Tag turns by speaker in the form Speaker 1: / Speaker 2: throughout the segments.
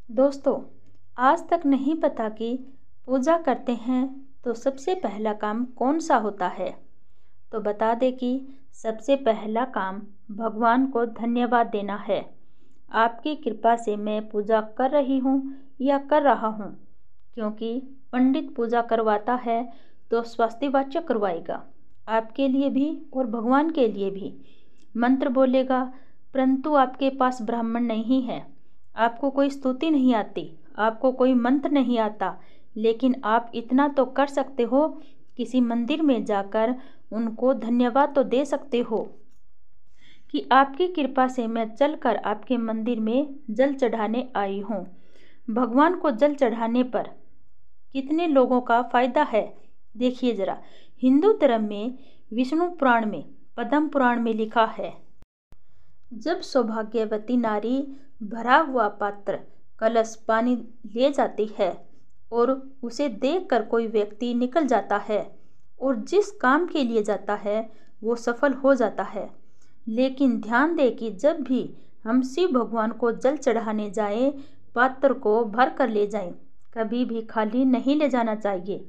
Speaker 1: दोस्तों, आज तक नहीं पता कि पूजा करते हैं तो सबसे पहला काम कौन सा होता है। तो बता दें कि सबसे पहला काम भगवान को धन्यवाद देना है। आपकी कृपा से मैं पूजा कर रही हूँ या कर रहा हूँ, क्योंकि पंडित पूजा करवाता है तो स्वास्तिवाचक करवाएगा, आपके लिए भी और भगवान के लिए भी। मंत्र बोलेगा, परंतु आपके पास ब्राह्मण नहीं है, आपको कोई स्तुति नहीं आती, आपको कोई मंत्र नहीं आता, लेकिन आप इतना तो कर सकते हो, किसी मंदिर में जाकर उनको धन्यवाद तो दे सकते हो कि आपकी कृपा से मैं चलकर आपके मंदिर में जल चढ़ाने आई हूँ। भगवान को जल चढ़ाने पर कितने लोगों का फायदा है, देखिए जरा। हिंदू धर्म में विष्णु पुराण में, पद्म पुराण में लिखा है, जब सौभाग्यवती नारी भरा हुआ पात्र कलश पानी ले जाती है और उसे देखकर कोई व्यक्ति निकल जाता है और जिस काम के लिए जाता है वो सफल हो जाता है। लेकिन ध्यान दें कि जब भी हम शिव भगवान को जल चढ़ाने जाएं, पात्र को भर कर ले जाएं, कभी भी खाली नहीं ले जाना चाहिए।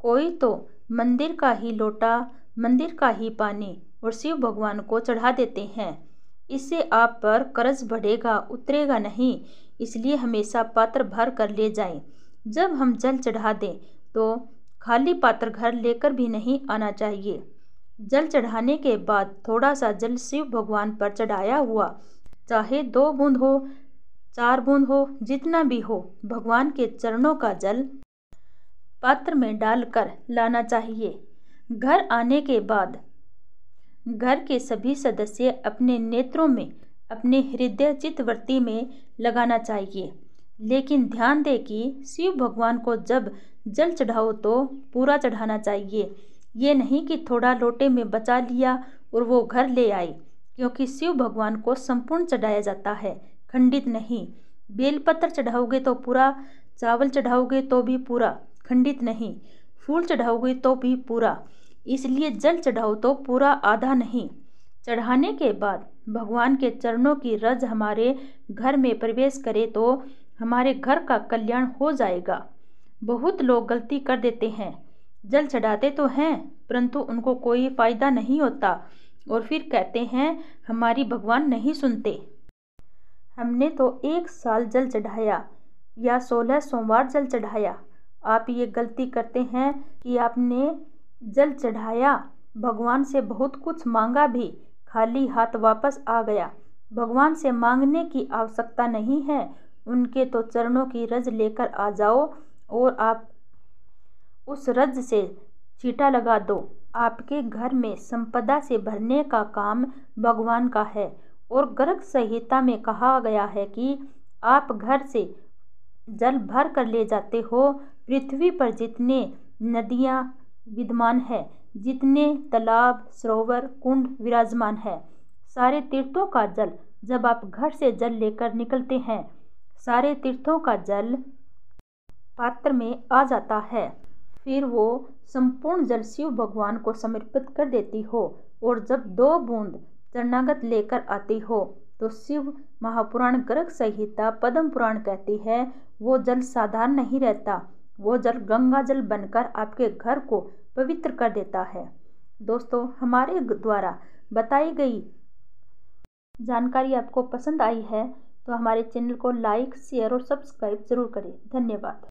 Speaker 1: कोई तो मंदिर का ही लोटा, मंदिर का ही पानी और शिव भगवान को चढ़ा देते हैं। इससे आप पर कर्ज बढ़ेगा, उतरेगा नहीं। इसलिए हमेशा पात्र भर कर ले जाएं। जब हम जल चढ़ा दें तो खाली पात्र घर लेकर भी नहीं आना चाहिए। जल चढ़ाने के बाद थोड़ा सा जल शिव भगवान पर चढ़ाया हुआ, चाहे 2 बूंद हो, 4 बूंद हो, जितना भी हो, भगवान के चरणों का जल पात्र में डालकर लाना चाहिए। घर आने के बाद घर के सभी सदस्य अपने नेत्रों में, अपने हृदय चित्तवृत्ति में लगाना चाहिए। लेकिन ध्यान दें कि शिव भगवान को जब जल चढ़ाओ तो पूरा चढ़ाना चाहिए। ये नहीं कि थोड़ा लोटे में बचा लिया और वो घर ले आए, क्योंकि शिव भगवान को संपूर्ण चढ़ाया जाता है, खंडित नहीं। बेलपत्र चढ़ाओगे तो पूरा, चावल चढ़ाओगे तो भी पूरा, खंडित नहीं। फूल चढ़ाओगे तो भी पूरा। इसलिए जल चढ़ाओ तो पूरा, आधा नहीं। चढ़ाने के बाद भगवान के चरणों की रज हमारे घर में प्रवेश करे तो हमारे घर का कल्याण हो जाएगा। बहुत लोग गलती कर देते हैं, जल चढ़ाते तो हैं परंतु उनको कोई फायदा नहीं होता और फिर कहते हैं हमारी भगवान नहीं सुनते। हमने तो 1 साल जल चढ़ाया या 16 सोमवार जल चढ़ाया। आप ये गलती करते हैं कि आपने जल चढ़ाया, भगवान से बहुत कुछ मांगा भी, खाली हाथ वापस आ गया। भगवान से मांगने की आवश्यकता नहीं है, उनके तो चरणों की रज लेकर आ जाओ और आप उस रज से छींटा लगा दो। आपके घर में संपदा से भरने का काम भगवान का है और गर्ग संहिता में कहा गया है कि आप घर से जल भर कर ले जाते हो। पृथ्वी पर जितने नदियाँ विद्यमान है, जितने तालाब, सरोवर, कुंड विराजमान है, सारे तीर्थों का जल जब आप घर से जल लेकर निकलते हैं, सारे तीर्थों का जल पात्र में आ जाता है। फिर वो संपूर्ण जल शिव भगवान को समर्पित कर देती हो और जब 2 बूंद शरणागत लेकर आती हो तो शिव महापुराण गर्ग संहिता पद्म पुराण कहती है वो जल साधारण नहीं रहता, वो जल गंगा जल बनकर आपके घर को पवित्र कर देता है। दोस्तों, हमारे द्वारा बताई गई जानकारी आपको पसंद आई है तो हमारे चैनल को लाइक, शेयर और सब्सक्राइब जरूर करें। धन्यवाद।